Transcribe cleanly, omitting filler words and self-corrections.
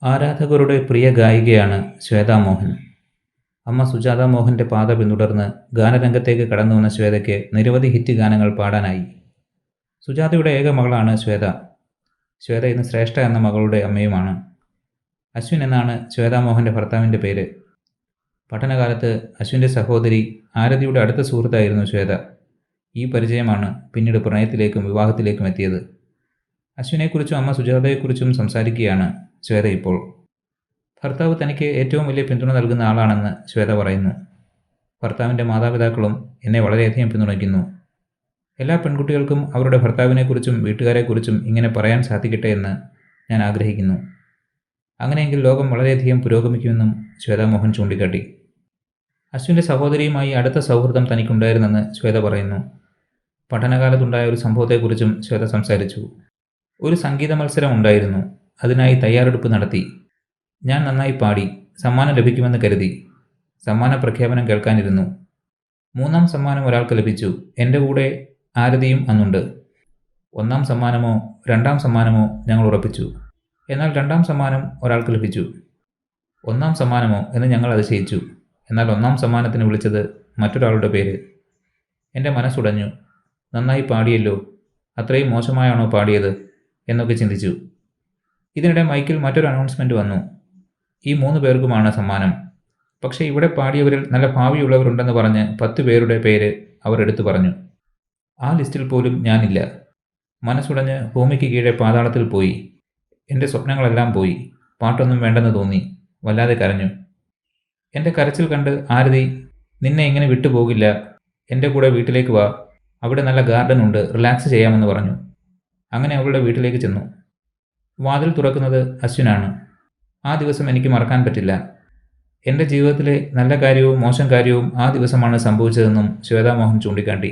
ആരാധകരുടെ പ്രിയ ഗായികയാണ് ശ്വേതാ മോഹൻ. അമ്മ സുജാത മോഹൻ്റെ പാത പിന്തുടർന്ന് ഗാനരംഗത്തേക്ക് കടന്നുവന്ന ശ്വേതയ്ക്ക് നിരവധി ഹിറ്റ് ഗാനങ്ങൾ പാടാനായി. സുജാതയുടെ ഏക മകളാണ് ശ്വേത. ശ്വേത ഇന്ന് ശ്രേഷ്ഠ എന്ന മകളുടെ അമ്മയുമാണ്. അശ്വിൻ എന്നാണ് ശ്വേതാ മോഹൻ്റെ ഭർത്താവിൻ്റെ പേര്. പഠനകാലത്ത് അശ്വിൻ്റെ സഹോദരി ആരതിയുടെ അടുത്ത സുഹൃത്തായിരുന്നു ശ്വേത. ഈ പരിചയമാണ് പിന്നീട് പ്രണയത്തിലേക്കും വിവാഹത്തിലേക്കും എത്തിയത്. അശ്വിനെക്കുറിച്ചും അമ്മ സുജാതയെക്കുറിച്ചും സംസാരിക്കുകയാണ് ശ്വേത ഇപ്പോൾ. ഭർത്താവ് തനിക്ക് ഏറ്റവും വലിയ പിന്തുണ നൽകുന്ന ആളാണെന്ന് ശ്വേത പറയുന്നു. ഭർത്താവിൻ്റെ മാതാപിതാക്കളും എന്നെ വളരെയധികം പിന്തുണയ്ക്കുന്നു. എല്ലാ പെൺകുട്ടികൾക്കും അവരുടെ ഭർത്താവിനെക്കുറിച്ചും വീട്ടുകാരെക്കുറിച്ചും ഇങ്ങനെ പറയാൻ സാധിക്കട്ടെ എന്ന് ഞാൻ ആഗ്രഹിക്കുന്നു. അങ്ങനെയെങ്കിൽ ലോകം വളരെയധികം പുരോഗമിക്കുമെന്നും ശ്വേതാ മോഹൻ ചൂണ്ടിക്കാട്ടി. അശ്വിൻ്റെ സഹോദരിയുമായി അടുത്ത സൗഹൃദം തനിക്കുണ്ടായിരുന്നെന്ന് ശ്വേത പറയുന്നു. പഠനകാലത്തുണ്ടായ ഒരു സംഭവത്തെക്കുറിച്ചും ശ്വേത സംസാരിച്ചു. ഒരു സംഗീത മത്സരം ഉണ്ടായിരുന്നു. അതിനായി തയ്യാറെടുപ്പ് നടത്തി. ഞാൻ നന്നായി പാടി. സമ്മാനം ലഭിക്കുമെന്ന് കരുതി. സമ്മാന പ്രഖ്യാപനം കേൾക്കാനിരുന്നു. 3ാം സമ്മാനം ഒരാൾക്ക് ലഭിച്ചു. എൻ്റെ കൂടെ ആരതിയും അന്നുണ്ട്. 1ാം സമ്മാനമോ 2ാം സമ്മാനമോ ഞങ്ങൾ ഉറപ്പിച്ചു. എന്നാൽ 2ാം സമ്മാനം ഒരാൾക്ക് ലഭിച്ചു. 1ാം സമ്മാനമോ എന്ന് ഞങ്ങൾ അതിശയിച്ചു. എന്നാൽ 1ാം സമ്മാനത്തിന് വിളിച്ചത് മറ്റൊരാളുടെ പേര്. എൻ്റെ മനസ്സുടഞ്ഞു. നന്നായി പാടിയല്ലോ, അത്രയും മോശമായാണോ പാടിയത് എന്നൊക്കെ ചിന്തിച്ചു. ഇതിനിടെ മൈക്കിൽ മറ്റൊരു അനൗൺസ്മെൻറ്റ് വന്നു. ഈ 3 പേർക്കുമാണ് സമ്മാനം. പക്ഷേ ഇവിടെ പാടിയവരിൽ നല്ല ഭാവിയുള്ളവരുണ്ടെന്ന് പറഞ്ഞ് 10 പേരുടെ പേര് അവർ എടുത്തു പറഞ്ഞു. ആ ലിസ്റ്റിൽ പോലും ഞാനില്ല. മനസ്സുടഞ്ഞ് ഭൂമിക്ക് കീഴെ പാതാളത്തിൽ പോയി. എൻ്റെ സ്വപ്നങ്ങളെല്ലാം പോയി. പാട്ടൊന്നും വേണ്ടെന്ന് തോന്നി. വല്ലാതെ കരഞ്ഞു. എൻ്റെ കരച്ചിൽ കണ്ട് ആരതി, നിന്നെ ഇങ്ങനെ വിട്ടുപോകില്ല, എൻ്റെ കൂടെ വീട്ടിലേക്ക് വാ, അവിടെ നല്ല ഗാർഡൻ ഉണ്ട്, റിലാക്സ് ചെയ്യാമെന്ന് പറഞ്ഞു. അങ്ങനെ അവളുടെ വീട്ടിലേക്ക് ചെന്നു. വാതിൽ തുറക്കുന്നത് അശ്വിനാണ്. ആ ദിവസം എനിക്ക് മറക്കാൻ പറ്റില്ല. എൻ്റെ ജീവിതത്തിലെ നല്ല കാര്യവും മോശം കാര്യവും ആ ദിവസമാണ് സംഭവിച്ചതെന്നും ശ്വേതാ മോഹൻ ചൂണ്ടിക്കാട്ടി.